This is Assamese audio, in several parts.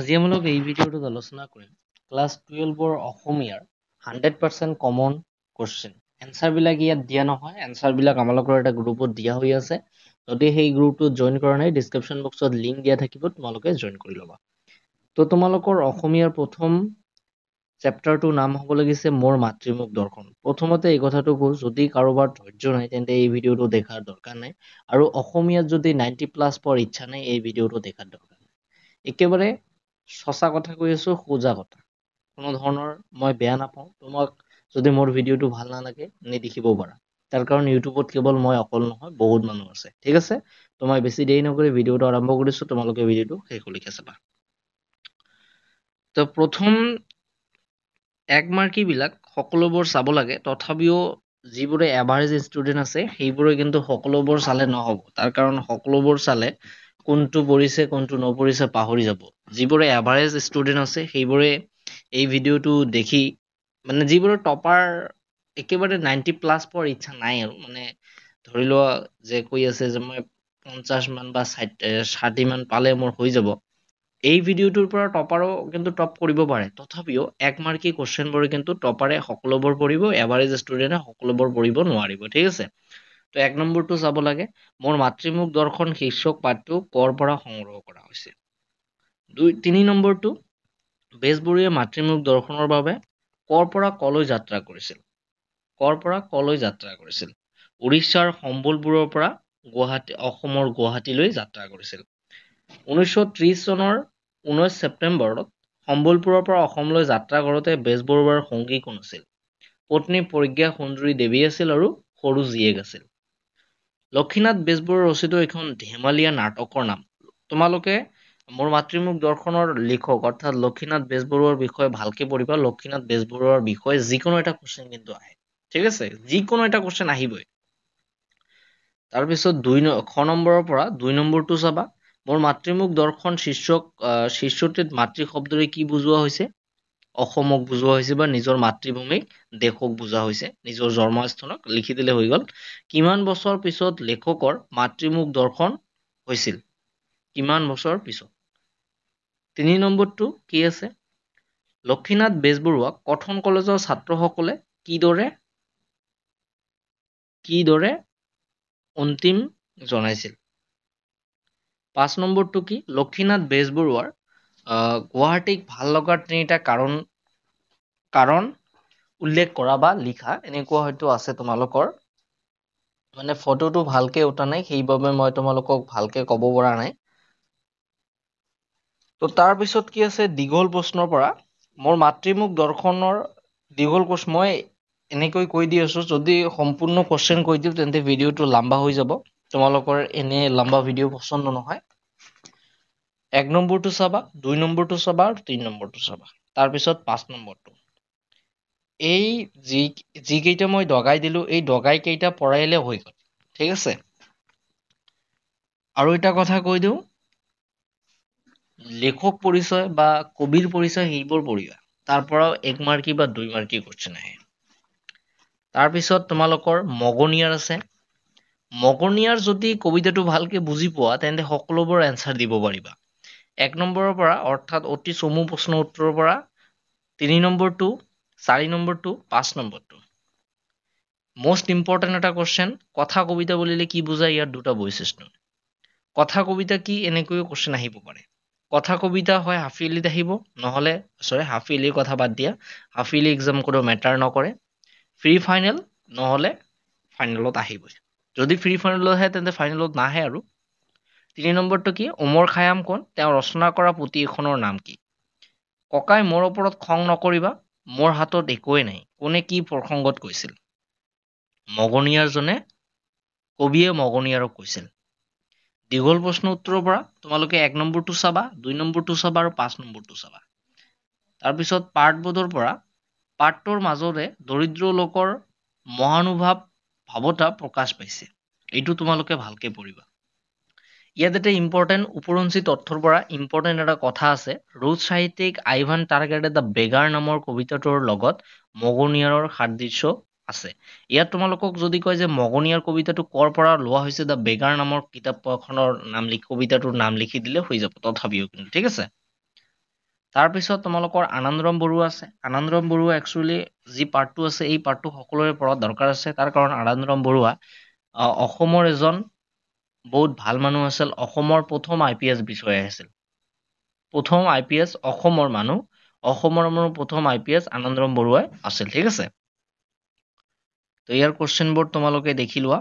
আজি আমলোক এই ভিডিঅ'টোত আলোচনা কৰিম ক্লাছ 12 অসমীয়াৰ 100% কমন কোশ্চেন এনসাৰবিলাক ইয়াত দিয়া নহয় এনসাৰবিলাক আমালোকৰ এটা গ্ৰুপত দিয়া হৈ আছে যদি সেই গ্ৰুপটোত জইন কৰা নাই ডেসক্ৰিপচন বক্সত লিংক দিয়া থাকিব তোমালোকে জইন কৰি ল'বা তো তোমালোকৰ অসমীয়াৰ প্ৰথম চেপ্টাৰটোৰ নাম হ'ব লাগিছে মোৰ মাতৃমুখ দৰ্শন প্ৰথমতে এই কথাটো কওঁ যদি কাৰোবাৰ ধৈৰ্য নাই তেন্তে এই ভিডিঅ'টো দেখাৰ দৰকাৰ নাই আৰু অসমীয়াত যদি 90+ পোৱাৰ ইচ্ছা নাই এই ভিডিঅ'টো দেখাৰ দৰকাৰ নাই একেবাৰে সঁচা কথা কৈ আছো সোজা কথা কোনো ধৰণৰ মই বেয়া নাপাওঁ তোমাক যদি মোৰ ভিডিঅ'টো ভাল নালাগে নেদেখিবও পাৰা তাৰ কাৰণ ইউটিউবত কেৱল মই অকল নহয় বহুত মানুহ আছে ঠিক আছে তো মই বেছি দেৰি নকৰি ভিডিঅ'টো আৰম্ভ কৰিছো তোমালোকে ভিডিঅ'টো শেষলৈকে চাবা তো প্ৰথম এক মাৰ্কীবিলাক সকলোবোৰ চাব লাগে তথাপিও যিবোৰে এভাৰেজ ষ্টুডেন্ট আছে সেইবোৰে কিন্তু সকলোবোৰ চালে নহব তাৰ কাৰণ সকলোবোৰ চালে কোনটো পৰিছে কোনটো নপৰিছে পাহৰি যাব যিবোৰে এভাৰেজ ষ্টুডেন্ট আছে সেইবোৰে এই ভিডিঅ'টো দেখি মানে যিবোৰে টপাৰ একেবাৰে 90+ পোৱাৰ ইচ্ছা নাই আৰু মানে ধৰি লোৱা যে কৈ আছে যে মই 50 মান বা 60 মান পালে মোৰ হৈ যাব এই ভিডিঅ'টোৰ পৰা টপাৰো কিন্তু টপ কৰিব পাৰে তথাপিও এক মাৰ্কী কোশ্চেনবোৰ কিন্তু টপাৰে সকলোবোৰ পঢ়িব এভাৰেজ ষ্টুডেণ্টে সকলোবোৰ পঢ়িব নোৱাৰিব ঠিক আছে তো এক নম্বৰটো চাব লাগে মোৰ মাতৃমুখ দৰ্শন শীৰ্ষক পাঠটো কৰ পৰা সংগ্ৰহ কৰা হৈছে 3 নম্বৰটো বেজবৰুৱাই মাতৃমুখ দৰ্শনৰ বাবে কৰ পৰা কলৈ যাত্ৰা কৰিছিল কৰ পৰা কলৈ যাত্ৰা কৰিছিল উৰিষ্যাৰ সম্বলপুৰৰ পৰা অসমৰ গুৱাহাটীলৈ যাত্ৰা কৰিছিল 1930 চনৰ 19 ছেপ্টেম্বৰত সম্বলপুৰৰ পৰা অসমলৈ যাত্ৰা কৰোঁতে বেজবৰুৱাৰ সংগী কোন আছিল পত্নী প্ৰজ্ঞা সুন্দৰী দেৱী আছিল আৰু সৰু জীয়েক আছিল লক্ষীনাথ বেজবৰুৱাৰ ৰচিত এখন ধেমালীয়া নাটকৰ নাম তোমালোকে মোৰ মাতৃমুখ দৰ্শনৰ লিখক অৰ্থাৎ লক্ষীনাথ বেজবৰুৱাৰ বিষয়ে ভালকে পঢ়িবা লক্ষীনাথ বেজবৰুৱাৰ বিষয়ে যিকোনো এটা কোশ্চেন কিন্তু আহে ঠিক আছে যিকোনো এটা কোশ্চেন আহিবই তাৰপিছত খ নম্বৰৰ পৰা 2 নম্বৰটো চাবা মোৰ মাতৃমুখ দৰ্শন শীৰ্ষটিত মাতৃ শব্দৰে কি বুজোৱা হৈছে অসমক বুজোৱা হৈছে বা নিজৰ মাতৃভূমিক দেশক বুজোৱা হৈছে নিজৰ জন্মস্থানক লিখি দিলে হৈ গ'ল কিমান বছৰ পিছত লেখকৰ মাতৃমুখ দৰ্শন হৈছিল কিমান বছৰ পিছত 3 নম্বৰটো কি আছে লক্ষীনাথ বেজবৰুৱাক কটন কলেজৰ ছাত্ৰসকলে কিদৰে অন্তিম জনাইছিল 5 নম্বৰটো কি লক্ষীনাথ বেজবৰুৱাৰ গুৱাহাটীক ভাল লগাৰ 3টা কাৰণ উল্লেখ কৰা বা লিখা এনেকুৱা হয়তো আছে তোমালোকৰ মানে ফটোটো ভালকে উঠা নাই সেইবাবে মই তোমালোকক ভালকে ক'ব পৰা নাই তো তাৰপিছত কি আছে দীঘল প্ৰশ্নৰ পৰা মোৰ মাতৃমুখ দৰ্শনৰ দীঘল কোৰ্চ মই এনেকৈ কৈ দি আছো যদি সম্পূৰ্ণ কোশ্চেন কৈ দিওঁ তেন্তে ভিডিঅ'টো লম্বা হৈ যাব তোমালোকৰ এনে লম্বা ভিডিঅ' পছন্দ নহয় 1 নম্বৰটো চাবা 2 নম্বৰটো চাবা আৰু 3 নম্বৰটো চাবা তাৰপিছত 5 নম্বৰটো এই যিকেইটা মই দগাই দিলো এই দগাই কেইটা পঢ়াইলে হৈ গ'ল ঠিক আছে আৰু এটা কথা কৈ দিওঁ লেখক পৰিচয় বা কবিৰ পৰিচয় সেইবোৰ পঢ়িবা তাৰ পৰাও 1 মাৰ্কী বা 2 মাৰ্কী কোশ্চেন আহে তাৰপিছত তোমালোকৰ মগনিয়াৰ আছে মগনিয়াৰ যদি কবিতাটো ভালকে বুজি পোৱা তেন্তে সকলোবোৰ এনসাৰ দিব পাৰিবা 1 নম্বৰৰ পৰা অৰ্থাৎ অতি চমু প্ৰশ্ন উত্তৰৰ পৰা 3 নম্বৰটো 4 নম্বৰটো 5 নম্বৰটো মোস্ট ইম্পৰ্টেণ্ট এটা কোশ্চেন কথা কবিতা বুলিলে কি বুজায় ইয়াৰ দুটা বৈশিষ্ট্য কথা কবিতা কি এনেকৈও কোশ্চেন আহিব পাৰে কথা কবিতা হয় হাফ ইয়াৰলিত আহিব নহলে হাফ ইয়াৰলিৰ কথা বাদ দিয়া হাফ ইয়াৰলি এক্সাম কোনো মেটাৰ নকৰে ফ্ৰী ফাইনেল নহলে ফাইনেলত আহিবই যদি ফ্ৰী ফাইনেলত আহে তেন্তে ফাইনেলত নাহে আৰু 3 নম্বৰটো কি ওমৰ খায়াম কোন তেওঁ ৰচনা কৰা পুথি এখনৰ নাম কি ককাই মোৰ ওপৰত খং নকৰিবা মোৰ হাতত একোৱেই নাই কোনে কি প্ৰসংগত কৈছিল মগনিয়াৰজনে কবিয়ে মগনিয়াৰক কৈছিল দীঘল প্ৰশ্ন উত্তৰৰ পৰা তোমালোকে 1 নম্বৰটো চাবা 2 নম্বৰটো চাবা আৰু 5 নম্বৰটো চাবা তাৰপিছত পাৰ্টবোধৰ পৰা পাঠটোৰ মাজৰে দৰিদ্ৰ লোকৰ মহানুভাৱ ভাৱতা প্ৰকাশ পাইছে এইটো তোমালোকে ভালকে পঢ়িবা ইয়াত এটা ইম্পৰ্টেণ্ট উপৰঞ্চি তথ্যৰ পৰা ইম্পৰ্টেণ্ট এটা কথা আছে ৰুথ সাহিত্যিক আইভান টাৰ্গেটে দ্য বেগাৰ নামৰ কবিতাটোৰ লগত মগনিয়াৰৰ সাদৃশ্য আছে ইয়াত তোমালোকক যদি কয় যে মগনিয়াৰ কবিতাটো কৰ পৰা লোৱা হৈছে দ্য বেগাৰ নামৰ কিতাপখনৰ কবিতাটোৰ নাম লিখি দিলে হৈ যাব তথাপিও কিন্তু ঠিক আছে তাৰপিছত তোমালোকৰ আনন্দৰাম বৰুৱা আছে। আনন্দৰাম বৰুৱা একচুৱেলি যি পাৰ্টটো আছে এই পাৰ্টটো সকলোৰে পঢ়াত দৰকাৰ আছে। তাৰ কাৰণ আনন্দৰাম বৰুৱা অসমৰ এজন বহুত ভাল মানুহ আছিল। অসমৰ প্ৰথম IPS বিষয়া আছিল। প্ৰথম IPS অসমৰ মানুহ প্ৰথম IPS আনন্দৰাম বৰুৱাই আছিল। ঠিক আছে, তো ইয়াৰ কুৱেশ্যনবোৰ তোমালোকে দেখি লোৱা।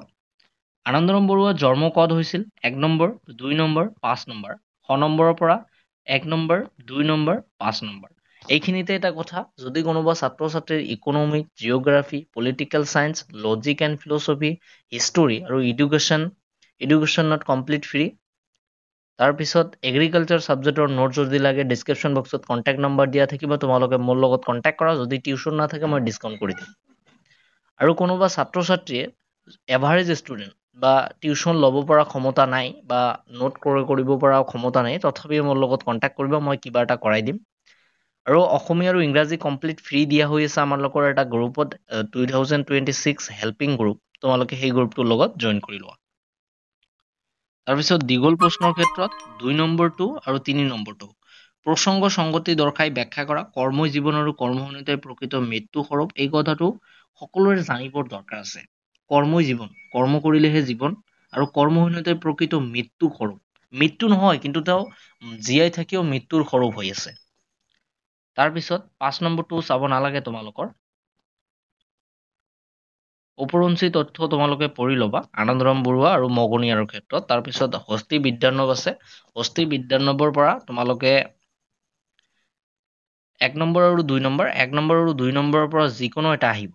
আনন্দৰাম বৰুৱাৰ জন্ম ক'ত হৈছিল? 1 নম্বৰ, 2 নম্বৰ, 5 নম্বৰ। 6 নম্বৰৰ পৰা 1 নম্বৰ, 2 নম্বৰ, 5 নম্বৰ। এইখিনিতে এটা কথা, যদি কোনোবা ছাত্ৰ ছাত্ৰীৰ economic, geography, political science, logic and philosophy, history আৰু এডুকেশ্যনত কমপ্লিট ফ্ৰী। তাৰপিছত এগ্ৰিকালচাৰ ছাবজেক্টৰ নোট যদি লাগে ডিছক্ৰিপশ্যন বক্সত কণ্টেক্ট নম্বৰ দিয়া থাকিব, তোমালোকে মোৰ লগত কণ্টেক্ট কৰা। যদি টিউশ্যন নাথাকে মই ডিছকাউণ্ট কৰি দিম। আৰু কোনোবা ছাত্ৰ ছাত্ৰীয়ে এভাৰেজ ষ্টুডেণ্ট বা টিউশ্যন ল'ব পৰা ক্ষমতা নাই বা নোট কৰিব পৰা ক্ষমতা নাই, তথাপিও মোৰ লগত কণ্টেক্ট কৰিব, মই কিবা এটা কৰাই দিম। আৰু অসমীয়া আৰু ইংৰাজী কমপ্লিট ফ্ৰী দিয়া হৈ আছে আমালোকৰ এটা গ্ৰুপত, 2026 হেল্পিং গ্ৰুপ। তোমালোকে সেই গ্ৰুপটোৰ লগত জইন কৰি লোৱা। তাৰপিছত দীঘল প্ৰশ্নৰ ক্ষেত্ৰত 2 নম্বৰটো আৰু 3 নম্বৰটো প্ৰসংগ সংগতি দৰ্শাই ব্যাখ্যা কৰা। কৰ্মই জীৱন আৰু কৰ্মহীনতাই প্ৰকৃত মৃত্যু স্বৰূপ। এই কথাটো সকলোৰে জানিবৰ দৰকাৰ আছে। কৰ্মই জীৱন, কৰ্ম কৰিলেহে জীৱন, আৰু কৰ্মহীনতাই প্ৰকৃত মৃত্যু স্বৰূপ। মৃত্যু নহয়, কিন্তু তেওঁ জীয়াই থাকিও মৃত্যুৰ স্বৰূপ হৈ আছে। তাৰপিছত 5 নম্বৰটো চাব নালাগে তোমালোকৰ। উপৰঞ্চি তথ্য তোমালোকে পঢ়ি ল'বা আনন্দৰাম বৰুৱা আৰু মগনিয়াৰৰ ক্ষেত্ৰত। তাৰপিছত হস্তি বিদ্যানৱ আছে। হস্তি বিদ্যানৱৰ পৰা তোমালোকে 1 নম্বৰ আৰু 2 নম্বৰ, 1 নম্বৰ আৰু 2 নম্বৰৰ পৰা যিকোনো এটা আহিব।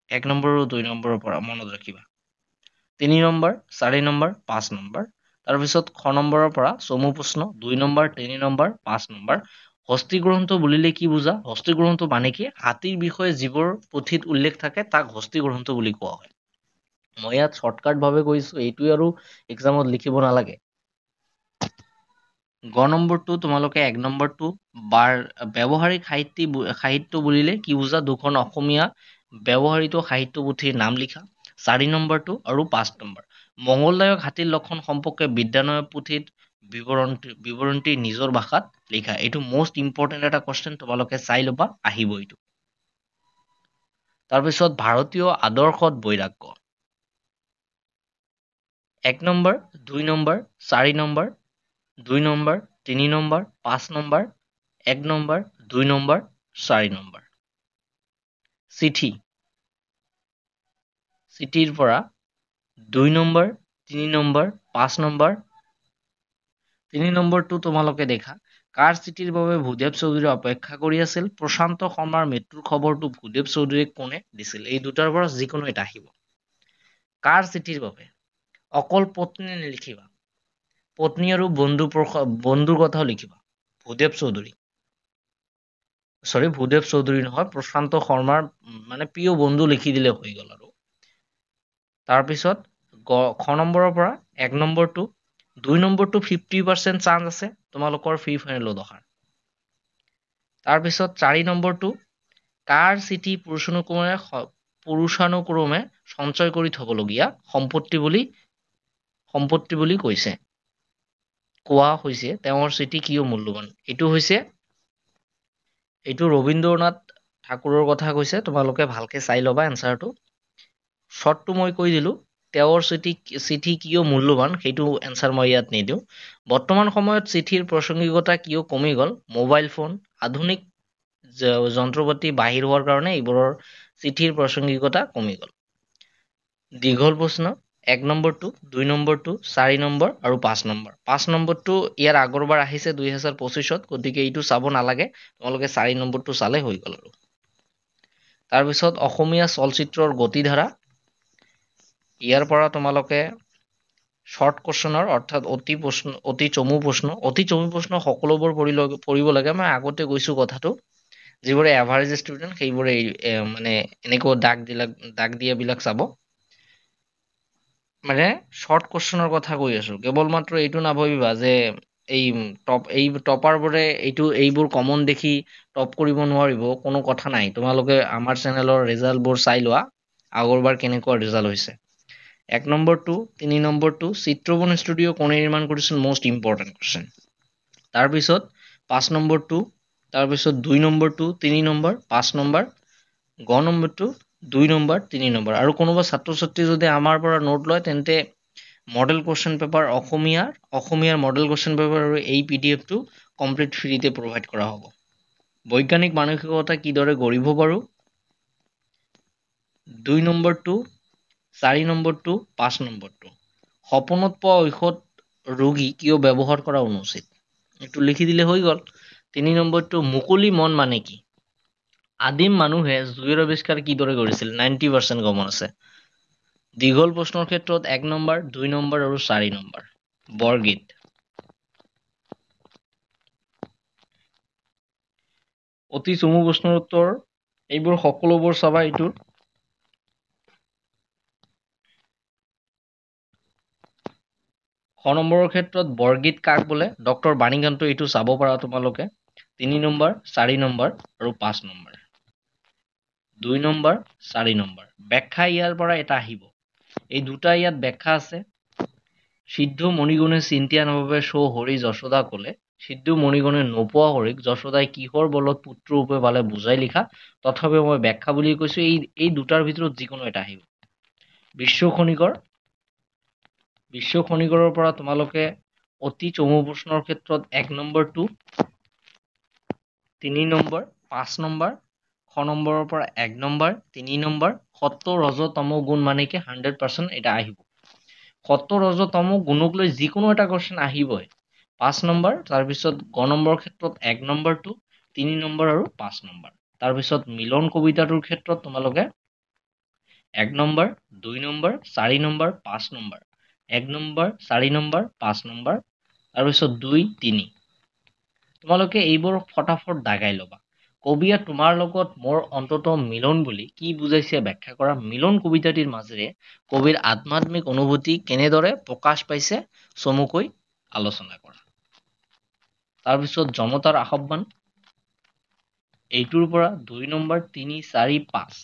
1 নম্বৰ আৰু 2 নম্বৰৰ পৰা মনত ৰাখিবা। 3 নম্বৰ, 4 নম্বৰ, 5 নম্বৰ। তাৰপিছত 6 নম্বৰৰ পৰা চমু প্ৰশ্ন 2 নম্বৰ, 3 নম্বৰ, 5 নম্বৰ। হস্তি গ্ৰন্থ বুলিলে কি বুজা? হস্তি গ্ৰন্থ মানে কি? হাতীৰ বিষয়ে যিবোৰ পুথিত উল্লেখ থাকে তাক হস্তি গ্ৰন্থ বুলি কোৱা হয়। মই ইয়াত শ্বৰ্টকাট ভাৱে কৈছো, এইটোৱে আৰু এক্সামত লিখিব নালাগে। গ নম্বৰটো তোমালোকে 1 নম্বৰটো ব্যৱহাৰিক সাহিত্য বুলিলে কি বুজা? 2খন অসমীয়া ব্যৱহাৰিত সাহিত্য পুথিৰ নাম লিখা। 4 নম্বৰটো আৰু 5 নম্বৰ মংগলদায়ক হাতীৰ লক্ষণ সম্পৰ্কে বিদ্যানয় পুথিত বিৱৰণটি নিজৰ ভাষাত লিখা। এইটো মোষ্ট ইম্পৰ্টেণ্ট এটা কুৱেশ্যন, তোমালোকে চাই ল'বা, আহিব এইটো। তাৰপিছত ভাৰতীয় আদৰ্শত বৈৰাগ্য। 1 number, 2 number, 4 number, 2 number, 3 number, 5 number, 1 number, 2 number, 4 number. চিঠিৰ পৰা 2 নম্বৰ, 3 নম্বৰ, 5 নম্বৰ। 3 নম্বৰটো তোমালোকে দেখা। কাৰ চিঠিৰ বাবে ভূদেৱ চৌধুৰী অপেক্ষা কৰি আছিল? প্ৰশান্ত শৰ্মাৰ মৃত্যুৰ খবৰটো ভূদেৱ চৌধুৰীক কোনে দিছিল? এই দুটাৰ পৰা যিকোনো এটা আহিব। কাৰ চিঠিৰ বাবে? অকল পত্নী নিলিখিবা, পত্নী আৰু বন্ধুৰ কথাও লিখিবা। ভূদেৱ চৌধুৰী নহয়, প্ৰশান্ত শৰ্মাৰ মানে প্ৰিয় বন্ধু লিখি দিলে হৈ গ'ল আৰু। তাৰপিছত খ নম্বৰৰ পৰা 1 নম্বৰটো 2 নম্বৰটো 50% চান্স আছে তোমালোকৰ ফ্ৰী ফাইনেলত অহাৰ। তাৰপিছত 4 নম্বৰটো কাৰ চিঠি পুৰুষানুক্ৰমে সঞ্চয় কৰি থবলগীয়া সম্পত্তি বুলি কোৱা হৈছে, তেওঁৰ চিঠি কিয় মূল্যৱান? এইটো ৰবীন্দ্ৰনাথ ঠাকুৰৰ কথা কৈছে, তোমালোকে ভালকে চাই ল'বা এনচাৰটো। শ্বৰ্টটো মই কৈ দিলোঁ, তেওঁৰ চিঠি কিয় মূল্যৱান, সেইটো এনচাৰ মই ইয়াত নিদিওঁ। বৰ্তমান সময়ত চিঠিৰ প্ৰাসংগিকতা কিয় কমি গ'ল? মোবাইল ফোন, আধুনিক যন্ত্ৰপাতি বাহিৰ হোৱাৰ কাৰণে এইবোৰৰ চিঠিৰ প্ৰাসংগিকতা কমি গ'ল। দীঘল প্ৰশ্ন 1 নম্বৰটো, 2 নম্বৰটো, 4 নম্বৰ আৰু 5 নম্বৰ। 5 নম্বৰটো ইয়াৰ আগৰবাৰ আহিছে 2025ত, গতিকে এইটো চাব নালাগে, তোমালোকে 4 নম্বৰটো চালে হৈ গ'ল আৰু। তাৰপিছত অসমীয়া চলচ্চিত্ৰৰ গতিধাৰা, ইয়াৰ পৰা তোমালোকে শ্বৰ্ট কুৱেশ্যনৰ অৰ্থাৎ অতি চমু প্ৰশ্ন সকলোবোৰ পঢ়িব লাগে। মই আগতে কৈছোঁ কথাটো, যিবোৰে এভাৰেজ ষ্টুডেণ্ট সেইবোৰে মানে এনেকুৱা দাগ দিয়াবিলাক চাব। মানে শ্বৰ্ট কুৱেশ্যনৰ কথা কৈ আছোঁ, কেৱল মাত্ৰ এইটো নাভাবিবা যে এই টপাৰবোৰে এইবোৰ কমন দেখি টপ কৰিব নোৱাৰিব, কোনো কথা নাই। তোমালোকে আমাৰ চেনেলৰ ৰিজাল্টবোৰ চাই লোৱা, আগৰবাৰ কেনেকুৱা ৰিজাল্ট হৈছে। 1 নম্বৰটো, 3 নম্বৰটো চিত্ৰবন ষ্টুডিঅ' কোনে নিৰ্মাণ কৰিছিল? Most important question. তাৰপিছত 5 নম্বৰটো তাৰপিছত 2 নম্বৰটো 3 নম্বৰ 5 নম্বৰ গ নম্বৰটো 2 নম্বৰ 3 নম্বৰ আৰু কোনোবা ছাত্ৰ ছাত্ৰী যদি আমাৰ পৰা নোট লয় তেন্তে মডেল কুৱেশ্যন পেপাৰ অসমীয়াৰ মডেল কুৱেশ্যন পেপাৰ আৰু এই PDF টো কমপ্লিট ফ্ৰীতে প্ৰভাইড কৰা হ'ব। বৈজ্ঞানিক মানসিকতা কিদৰে গঢ়িব পাৰোঁ 2 নম্বৰটো 4 নম্বৰটো 5 নম্বৰটো সপোনত পোৱা ঔষধ ৰোগী কিয় ব্যৱহাৰ কৰা অনুচিত এইটো লিখি দিলে হৈ গ'ল। 3 নম্বৰটো মুকলি মন মানে কি আদিম মানুহে জুইৰ আৱিষ্কাৰ কিদৰে কৰিছিল 90% গমন আছে। দীঘল প্ৰশ্নৰ ক্ষেত্ৰত 1 নম্বৰ 2 নম্বৰ আৰু 4 নম্বৰ বৰগীত অতি চমু প্ৰশ্নৰ উত্তৰ এইবোৰ সকলোবোৰ চাবা এইটোৰ খ নম্বৰৰ ক্ষেত্ৰত বৰগীত কাক বোলে ডক্টৰ বাণীকান্ত এইটো চাব পাৰা তোমালোকে 3 নম্বৰ 4 নম্বৰ আৰু 5 নম্বৰ 2 নম্বৰ 4 নম্বৰ ব্যাখ্যা ইয়াৰ পৰা এটা আহিব এই দুটা ইয়াত ব্যাখ্যা আছে সিদ্ধ মণিগুণে চিন্তিয়া নভাৱে সৌ হৰি যশোদা ক'লে সিদ্ধ মণিগুণে নোপোৱা হৰিক যশোদাই কিহৰ বলত পুত্ৰ ৰূপে পালে বুজাই লিখা তথাপিও মই ব্যাখ্যা বুলি কৈছো এই দুটাৰ ভিতৰত যিকোনো এটা আহিব বিশ্ব খনিকৰৰ পৰা তোমালোকে অতি চমু প্ৰশ্নৰ ক্ষেত্ৰত 1 নম্বৰটো 3 নম্বৰ 5 নম্বৰ খ নম্বৰৰ পৰা 1 নম্বৰ 3 নম্বৰ সত্য ৰজ তম গুণ মানে কি 100% এটা আহিব সত্য ৰজ তম গুণক লৈ যিকোনো এটা কোৱেশ্যন আহিবই 5 নম্বৰ তাৰপিছত গ নম্বৰৰ ক্ষেত্ৰত 1 নম্বৰটো 3 নম্বৰ আৰু 5 নম্বৰ তাৰপিছত মিলন কবিতাটোৰ ক্ষেত্ৰত তোমালোকে 1 number 2 number 4 number 5 number 1 number 4 number 5 number তাৰপিছত 2 3 তোমালোকে এইবোৰ ফটাফট দাগাই ল'বা কবিয়ে তোমাৰ লগত মোৰ অন্তত মিলন বুলি কি বুজাইছে ব্যাখ্যা কৰা মিলন কবিতাটিৰ মাজেৰে কবিৰ আধ্যাত্মিক অনুভূতি কেনেদৰে প্ৰকাশ পাইছে চমুকৈ আলোচনা কৰা তাৰপিছত জনতাৰ আহ্বান এইটোৰ পৰা 2 নম্বৰ 3 4 5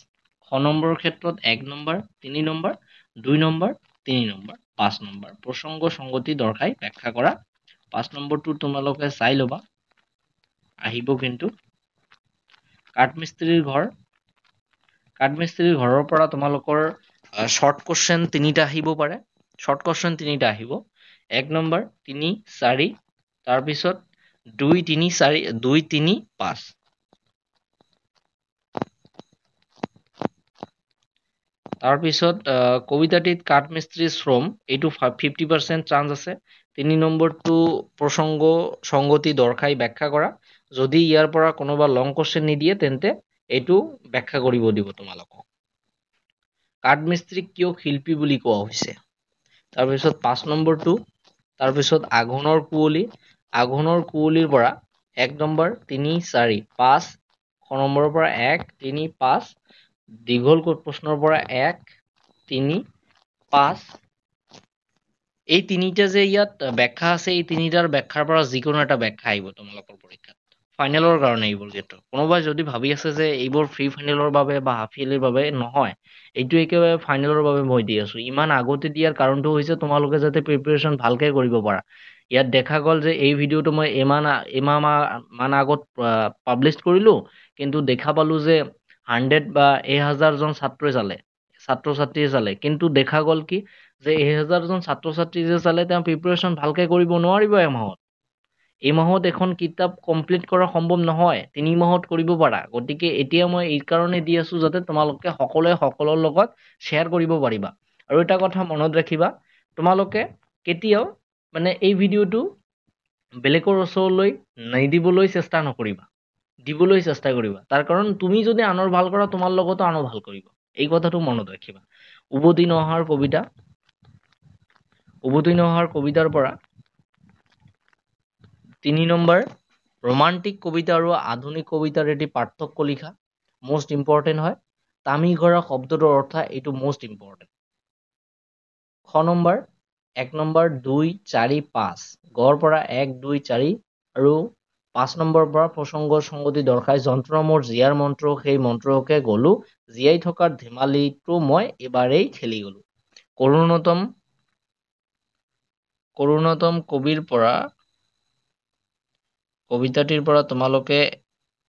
খ নম্বৰৰ ক্ষেত্ৰত 1 number 3 number 2 number 3 number 5 number প্ৰসংগ সংগতি দৰ্শাই ব্যাখ্যা কৰা 5 নম্বৰটো তোমালোকে চাই ল'বা আহিব কিন্তু কাঠমিস্ত্ৰীৰ ঘৰৰ পৰা তোমালোকৰ শৰ্ট কোৱেশ্যন 3টা আহিব পাৰে শৰ্ট কোৱেশ্যন 3টা আহিব 1 নম্বৰ 3 4 তাৰপিছত 2 3 4 2 3 5 তাৰপিছত কবিতাটিত কাঠমিস্ত্ৰী শ্ৰম এইটো 50% চান্স আছে 3 নম্বৰটো প্ৰসংগ সংগতি দৰ্শাই ব্যাখ্যা কৰা যদি ইয়াৰ পৰা কোনোবা লং কোৱেশ্যন নিদিয়ে তেন্তে এইটো ব্যাখ্যা কৰিব দিব তোমালোকক কাঠমিস্ত্ৰীক কিয় শিল্পী বুলি কোৱা হৈছে তাৰপিছত 5 নম্বৰটো তাৰপিছত আঘোণৰ কুঁৱলীৰ পৰা 1 নম্বৰ 3 4 5 খ নম্বৰৰ পৰা 1 3 5 দীঘল প্ৰশ্নৰ পৰা 1 3 5 এই তিনিটা যে ইয়াত ব্যাখ্যা আছে এই তিনিটাৰ ব্যাখ্যাৰ পৰা যিকোনো এটা ব্যাখ্যা আহিব তোমালোকৰ পৰীক্ষাত ফাইনেলৰ কাৰণে এইবোৰ কিন্তু কোনোবাই যদি ভাবি আছে যে এইবোৰ ফ্ৰী ফাইনেলৰ বাবে বা হাফ ইয়াৰলিৰ বাবে নহয় এইটো একেবাৰে ফাইনেলৰ বাবে মই দি আছো ইমান আগতে দিয়াৰ কাৰণটো হৈছে তোমালোকে যাতে প্ৰিপাৰেশ্যন ভালকে কৰিব পাৰা ইয়াত দেখা গ'ল যে এই ভিডিঅ'টো মই এমাহ মান আগত পাব্লিছ কৰিলো কিন্তু দেখা পালো যে 100 বা 1000 জন ছাত্ৰ ছাত্ৰীয়ে চালে কিন্তু দেখা গ'ল কি যে 1000 জন ছাত্ৰ ছাত্ৰী যে চালে তেওঁ প্ৰিপাৰেশ্যন ভালকে কৰিব নোৱাৰিব এই মাহত এখন কিতাপ কমপ্লিট কৰা সম্ভৱ নহয় 3 মাহত কৰিব পাৰা গতিকে এতিয়া মই এই কাৰণে দি আছো যাতে তোমালোকে সকলোৱে সকলৰ লগত শ্বেয়াৰ কৰিব পাৰিবা আৰু এটা কথা মনত ৰাখিবা তোমালোকে কেতিয়াও মানে এই ভিডিঅ'টো বেলেগৰ ওচৰলৈ নিদিবলৈ চেষ্টা নকৰিবা দিবলৈ চেষ্টা কৰিবা তাৰ কাৰণ তুমি যদি আনৰ ভাল কৰা তোমাৰ লগতো আনো ভাল কৰিব এই কথাটো মনত ৰাখিবা উভতি নহাৰ কবিতাৰ পৰা 3 নম্বৰ ৰোমান্টিক কবিতা আৰু আধুনিক কবিতাৰ এটি পাৰ্থক্য লিখা মোস্ট ইম্পৰ্টেণ্ট হয় তামিঘৰা শব্দটোৰ অৰ্থ এইটো মোস্ট ইম্পৰ্টেণ্ট খ নম্বৰ 1 নম্বৰ 2 4 5 গড় পৰা 1 2 4 আৰু 5 নম্বৰৰ পৰা প্ৰসংগ সংগতি দৰ্শাই যন্ত্ৰ মোৰ জীয়াৰ মন্ত্ৰ সেই মন্ত্ৰকে গলো জীয়াই থকাৰ ধেমালিটো মই এবাৰেই খেলি গলো কবিতাটিৰ পৰা তোমালোকে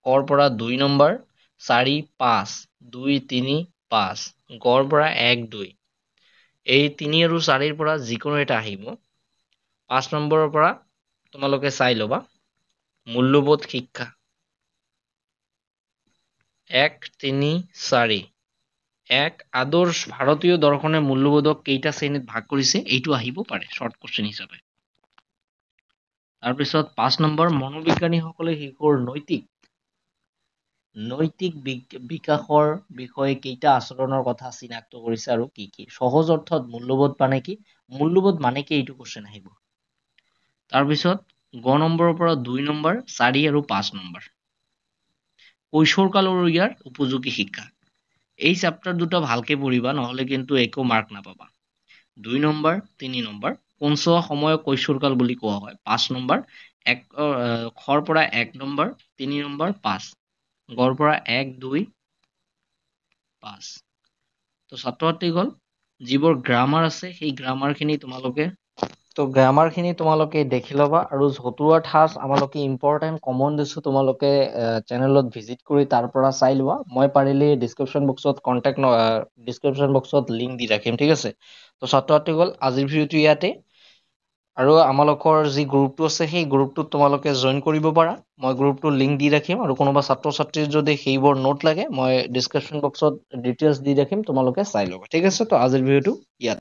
কৰ পৰা 2 নম্বৰ 4 5 2 3 5 গড় পৰা 1 2 এই 3 আৰু 4ৰ পৰা যিকোনো এটা আহিব 5 নম্বৰৰ পৰা তোমালোকে চাই ল'বা মূল্যবোধ শিক্ষা 1 3 4 এক আদৰ্শ ভাৰতীয় দৰ্শনে মূল্যবোধক কেইটা শ্ৰেণীত ভাগ কৰিছে এইটো আহিব পাৰে শৰ্ট কোশ্চেন হিচাপে তাৰপিছত 5 নম্বৰ মনোবিজ্ঞানীসকলে শিশুৰ নৈতিক বিকাশৰ বিষয়ে কেইটা আচৰণৰ কথা চিনাক্ত কৰিছে আৰু কি কি সহজ অৰ্থত মূল্যবোধ মানে কি এইটো কোশ্চেন আহিব তাৰপিছত গ নম্বৰৰ পৰা 2 নম্বৰ 4 আৰু 5 নম্বৰ কৈশোৰ কালৰ ইয়াৰ উপযোগী শিক্ষা এই চেপ্টাৰ দুটো ভালকে পঢ়িবা নহলে কিন্তু একো মাৰ্ক নাপাবা 2 নম্বৰ 3 নম্বৰ কোনছোৱা সময়ক কৈশোৰকাল বুলি কোৱা হয় 5 নম্বৰ খৰ পৰা 1 নম্বৰ 3 নম্বৰ 5 গড় পৰা 1 2 5 তো ছাত্ৰ ছাত্ৰীগণ যিবোৰ গ্ৰামাৰ আছে সেই গ্ৰামাৰখিনি তোমালোকে দেখি ল'বা আৰু জতুৱা ঠাঁচ আমালোকে ইম্পৰ্টেণ্ট কমন দিছো তোমালোকে চেনেলত ভিজিট কৰি তাৰ পৰা চাই লোৱা মই পাৰিলে ডিছক্ৰিপশ্যন বক্সত লিংক দি ৰাখিম ঠিক আছে তো ছাত্ৰ ছাত্ৰীগণ আজিৰ ভিডিঅ'টো ইয়াতে আৰু আমালোকৰ যি গ্ৰুপটো আছে সেই গ্ৰুপটোত তোমালোকে জইন কৰিব পাৰা মই গ্ৰুপটোৰ লিংক দি ৰাখিম আৰু কোনোবা ছাত্ৰ ছাত্ৰীৰ যদি সেইবোৰ নোট লাগে মই ডিছক্ৰিপশ্যন বক্সত ডিটেইলছ দি ৰাখিম তোমালোকে চাই ল'বা ঠিক আছে তো আজিৰ ভিডিঅ'টো ইয়াত